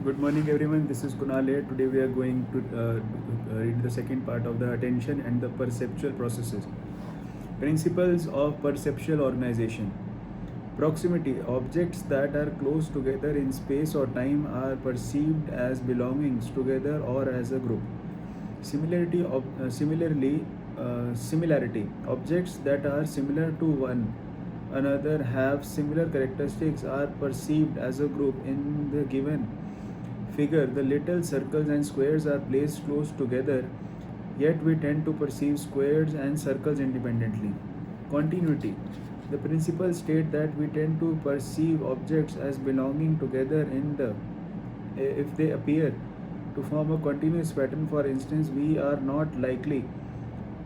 Good morning, everyone. This is Kunal here. Today we are going to read the second part of the attention and the perceptual processes. Principles of perceptual organization. Proximity. Objects that are close together in space or time are perceived as belongings together or as a group. Similarity. Objects that are similar to one another have similar characteristics are perceived as a group in the given figure. The little circles and squares are placed close together, yet we tend to perceive squares and circles independently. Continuity. The principles state that we tend to perceive objects as belonging together in the if they appear to form a continuous pattern. For instance, we are not likely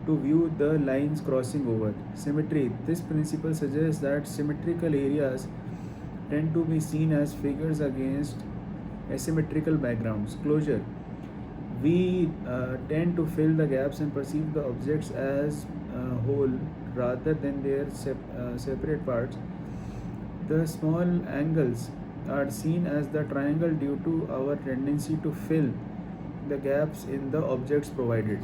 to view the lines crossing over. Symmetry. This principle suggests that symmetrical areas tend to be seen as figures against asymmetrical backgrounds. Closure. We tend to fill the gaps and perceive the objects as a whole rather than their separate parts. The small angles are seen as the triangle due to our tendency to fill the gaps in the objects provided.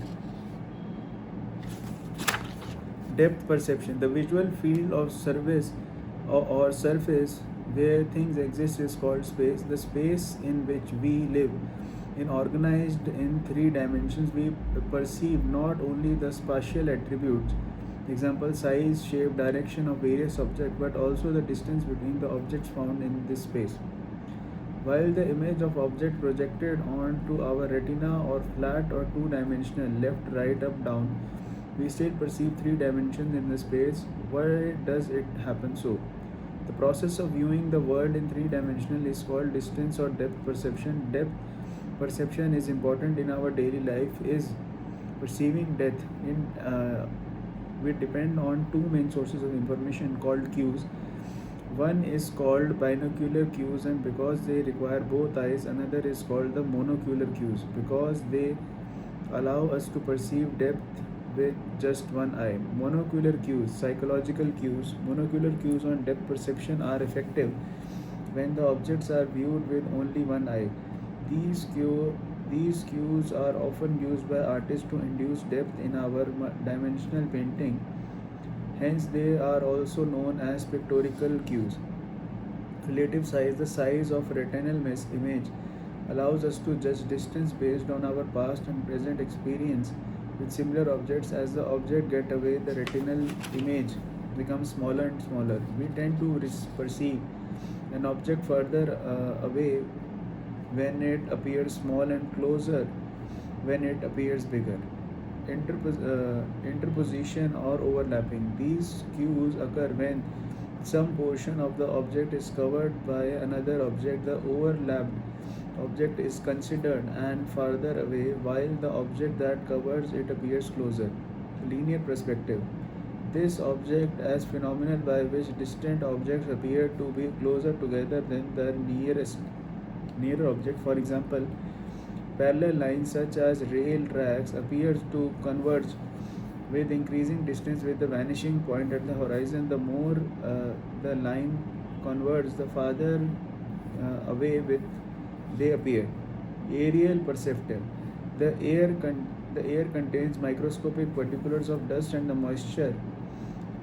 Depth perception. The visual field of service or surface where things exist is called space. The space in which we live in organized in three dimensions, we perceive not only the spatial attributes, example size, shape, direction of various objects, but also the distance between the objects found in this space. While the image of object projected onto our retina or flat or two-dimensional, left, right, up, down, we still perceive three dimensions in the space. Why does it happen so? The process of viewing the world in three-dimensional is called distance or depth perception. Depth perception is important in our daily life. Is perceiving depth in we depend on two main sources of information called cues. One is called binocular cues, and because they require both eyes. Another is called the monocular cues because they allow us to perceive depth with just one eye. Monocular cues, psychological cues. Monocular cues on depth perception are effective when the objects are viewed with only one eye. These cues are often used by artists to induce depth in our dimensional painting. Hence, they are also known as pictorial cues. Relative size. The size of retinal image allows us to judge distance based on our past and present experience with similar objects. As the object get away, the retinal image becomes smaller and smaller. We tend to perceive an object further away when it appears small and closer when it appears bigger. Interposition or overlapping. These cues occur when some portion of the object is covered by another object. The overlapped object is considered and farther away, while the object that covers it appears closer. Linear perspective. This object as phenomenon by which distant objects appear to be closer together than the nearer object. For example, parallel lines such as rail tracks appear to converge with increasing distance with the vanishing point at the horizon. The more the line converges, the farther away with they appear. Aerial perceptive. The air contains microscopic particles of dust and the moisture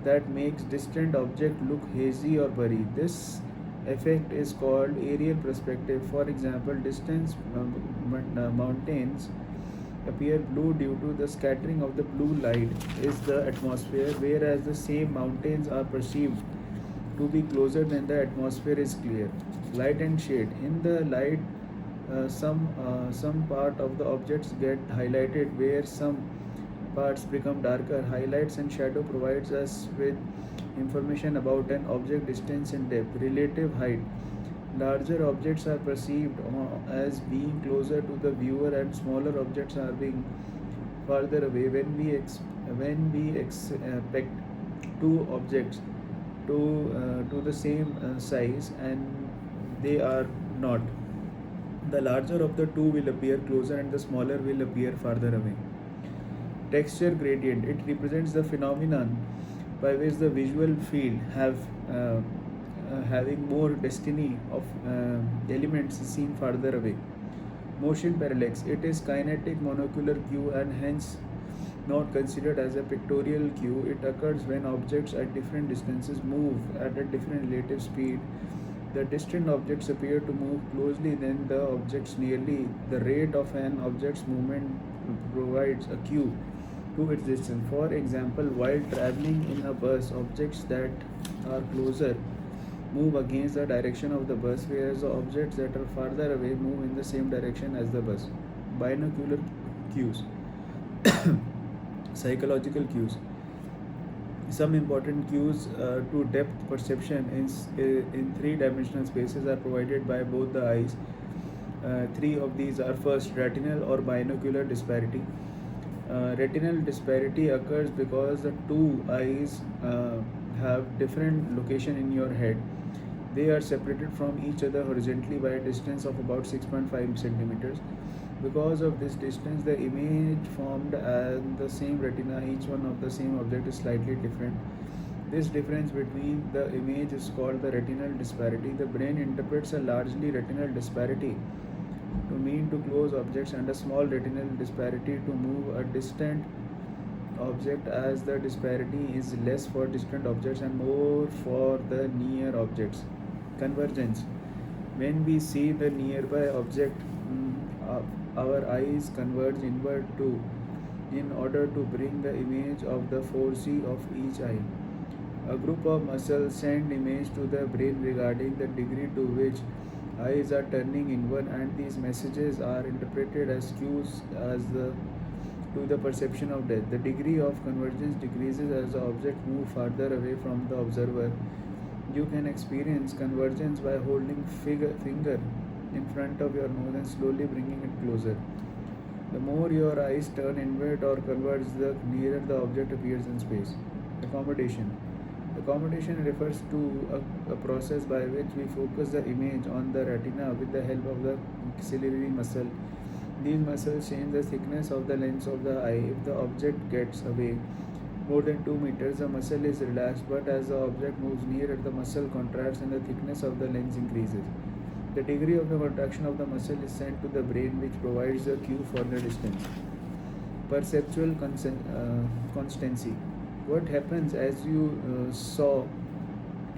that makes distant object look hazy or blurry. This effect is called aerial perspective. For example, distant mountains appear blue due to the scattering of the blue light is the atmosphere, whereas the same mountains are perceived to be closer than the atmosphere is clear. Light and shade. In the light, some part of the objects get highlighted where some parts become darker. Highlights and shadow provides us with information about an object distance and depth. Relative height. Larger objects are perceived as being closer to the viewer and smaller objects are being farther away. When we expect two objects to the same size and they are not, the larger of the two will appear closer and the smaller will appear farther away. Texture gradient. It represents the phenomenon by which the visual field having more destiny of elements seen farther away. Motion parallax. It is kinetic monocular cue and hence not considered as a pictorial cue. It occurs when objects at different distances move at a different relative speed. The distant objects appear to move closely than the objects nearly. The rate of an object's movement provides a cue to its distance. For example, while traveling in a bus, objects that are closer move against the direction of the bus, whereas the objects that are farther away move in the same direction as the bus. Binocular cues. Psychological cues. Some important cues to depth perception in three-dimensional spaces are provided by both the eyes. Three of these are: first, retinal or binocular disparity. Retinal disparity occurs because the two eyes have different location in your head. They are separated from each other horizontally by a distance of about 6.5 centimeters. Because of this distance, the image formed at the same retina, each one of the same object, is slightly different. This difference between the image is called the retinal disparity. The brain interprets a largely retinal disparity to mean to close objects and a small retinal disparity to move a distant object, as the disparity is less for distant objects and more for the near objects. Convergence. When we see the nearby object, our eyes converge inward too in order to bring the image of the 4C of each eye. A group of muscles send image to the brain regarding the degree to which eyes are turning inward, and these messages are interpreted as cues to the perception of depth. The degree of convergence decreases as the object moves farther away from the observer. You can experience convergence by holding finger in front of your nose and slowly bringing it closer. The more your eyes turn inward or converge, the nearer the object appears in space. Accommodation. Accommodation refers to a process by which we focus the image on the retina with the help of the ciliary muscle. These muscles change the thickness of the lens of the eye. If the object gets away more than 2 meters, the muscle is relaxed, but as the object moves nearer, the muscle contracts and the thickness of the lens increases. The degree of the contraction of the muscle is sent to the brain, which provides the cue for the distance. Perceptual constancy. What happens as you saw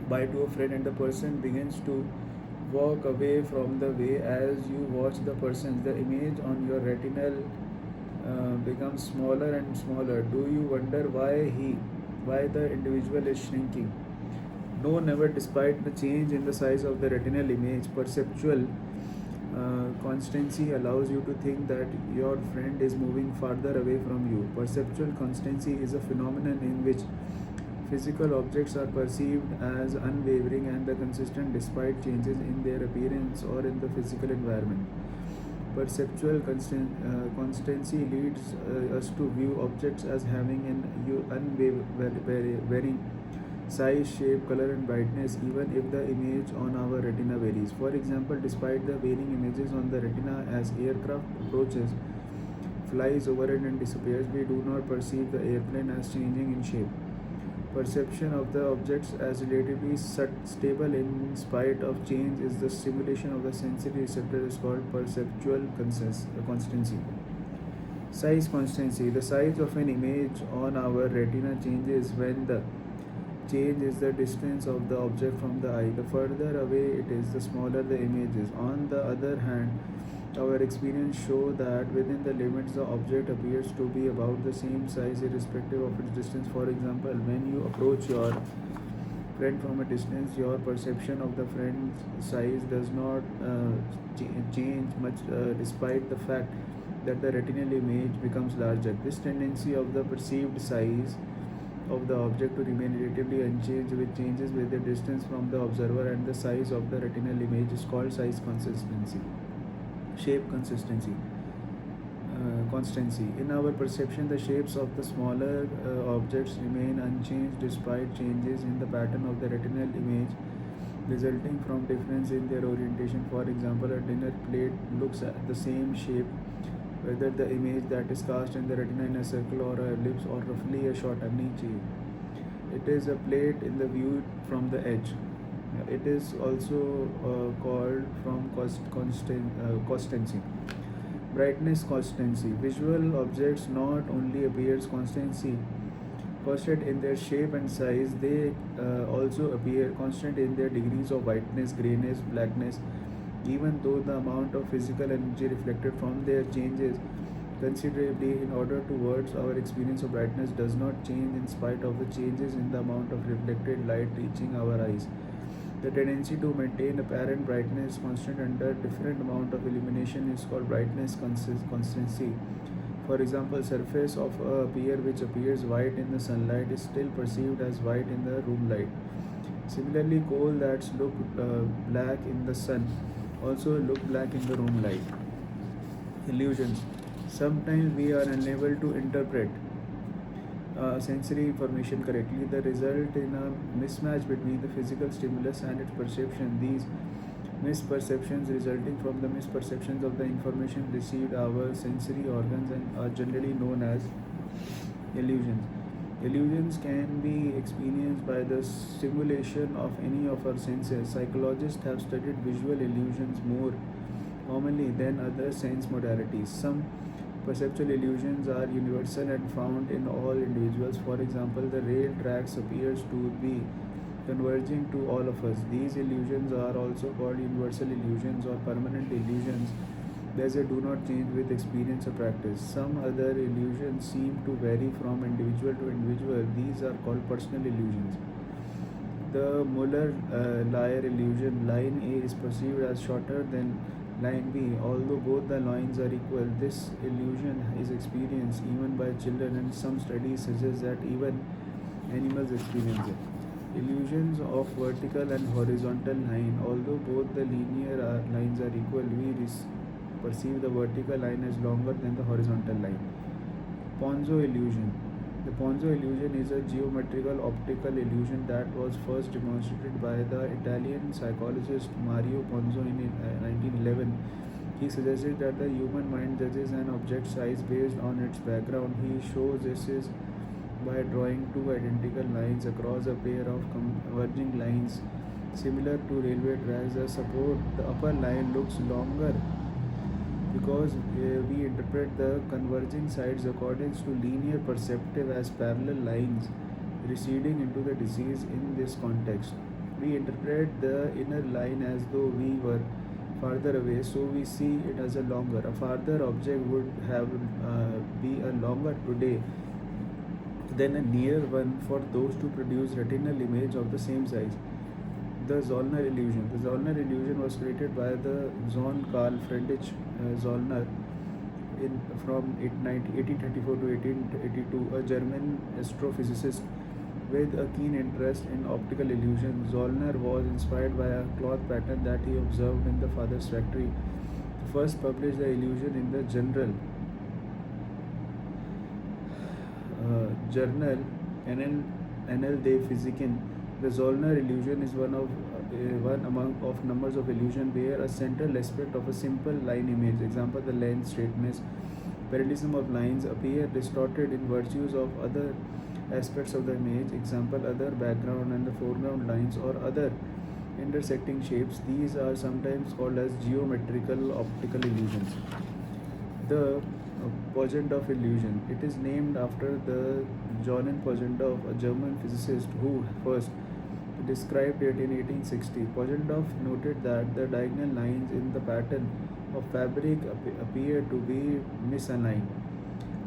by to a friend and the person begins to walk away from the way as you watch the person, the image on your retinal becomes smaller and smaller. Do you wonder why the individual is shrinking? No, never. Despite the change in the size of the retinal image, perceptual constancy allows you to think that your friend is moving farther away from you. Perceptual constancy is a phenomenon in which physical objects are perceived as unwavering and consistent despite changes in their appearance or in the physical environment. Perceptual constancy leads us to view objects as having an unwavering size, shape, color, and brightness, even if the image on our retina varies. For example, despite the varying images on the retina as aircraft approaches, flies overhead, and disappears, we do not perceive the airplane as changing in shape. Perception of the objects as relatively stable in spite of change is the stimulation of the sensory receptor is called perceptual constancy. Size constancy. The size of an image on our retina changes when the change is the distance of the object from the eye. The further away it is, the smaller the image is. On the other hand, our experience show that within the limits the object appears to be about the same size irrespective of its distance. For example, when you approach your friend from a distance, your perception of the friend's size does not change much despite the fact that the retinal image becomes larger. This tendency of the perceived size of the object to remain relatively unchanged with changes with the distance from the observer and the size of the retinal image is called size consistency. Shape constancy. In our perception, the shapes of the smaller objects remain unchanged despite changes in the pattern of the retinal image resulting from difference in their orientation. For example, a dinner plate looks at the same shape whether the image that is cast in the retina in a circle or a ellipse or roughly a short shape. It is a plate in the view from the edge. It is also called from constancy. Brightness constancy. Visual objects not only appears constant in their shape and size, they also appear constant in their degrees of whiteness, grayness, blackness, even though the amount of physical energy reflected from their changes considerably in order towards our experience of brightness does not change in spite of the changes in the amount of reflected light reaching our eyes. The tendency to maintain apparent brightness constant under different amount of illumination is called brightness constancy. For example, surface of a beer which appears white in the sunlight is still perceived as white in the room light. Similarly, coal that look black in the sun also look black in the room light. Illusions. Sometimes we are unable to interpret sensory information correctly. The result in a mismatch between the physical stimulus and its perception. These misperceptions resulting from the misperceptions of the information received our sensory organs and are generally known as illusions. Illusions can be experienced by the stimulation of any of our senses. Psychologists have studied visual illusions more commonly than other sense modalities. Some perceptual illusions are universal and found in all individuals. For example, the rail tracks appears to be converging to all of us. These illusions are also called universal illusions or permanent illusions, as they do not change with experience or practice. Some other illusions seem to vary from individual to individual. These are called personal illusions. The Muller-Lyer illusion. Line A is perceived as shorter than line B. Although both the lines are equal, this illusion is experienced even by children, and some studies suggest that even animals experience it. Illusions of vertical and horizontal line. Although both the linear lines are equal, we perceive the vertical line as longer than the horizontal line. Ponzo illusion. The Ponzo illusion is a geometrical optical illusion that was first demonstrated by the Italian psychologist Mario Ponzo in 1911. He suggested that the human mind judges an object's size based on its background. He shows this is by drawing two identical lines across a pair of converging lines similar to railway tracks. The upper line looks longer because we interpret the converging sides according to linear perspective as parallel lines receding into the disease. In this context, we interpret the inner line as though we were farther away, so we see it as a longer. A farther object would have be a longer today than a near one for those to produce retinal image of the same size. The Zollner illusion. The Zollner illusion was created by the John Carl Friedrich Zollner from 1834 to 1882, a German astrophysicist with a keen interest in optical illusion. Zollner was inspired by a cloth pattern that he observed in the father's factory. He first published the illusion in the journal Annales des Physiques. The Zollner illusion is one among of numbers of illusion where a central aspect of a simple line image, example the length, straightness, parallelism of lines, appear distorted in virtues of other aspects of the image, example other background and the foreground lines or other intersecting shapes. These are sometimes called as geometrical optical illusions. The Poggendorf illusion. It is named after the Johann Poggendorf, a German physicist who first described it in 1860. Poggendorf noted that the diagonal lines in the pattern of fabric appear to be misaligned.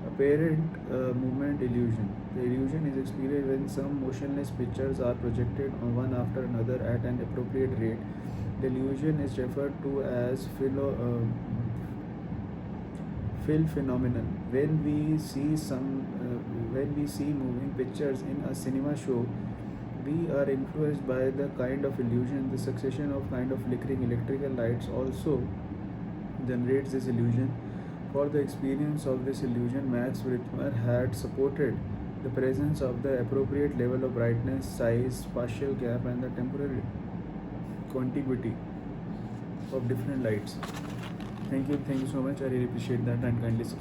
Apparent movement illusion. The illusion is experienced when some motionless pictures are projected on one after another at an appropriate rate. The illusion is referred to as fill phenomenon. When we see moving pictures in a cinema show, we are influenced by the kind of illusion. The succession of kind of flickering electrical lights also generates this illusion. For the experience of this illusion, Max Richtmyer had supported the presence of the appropriate level of brightness, size, spatial gap, and the temporal contiguity of different lights. Thank you so much. I really appreciate that, and kindly subscribe.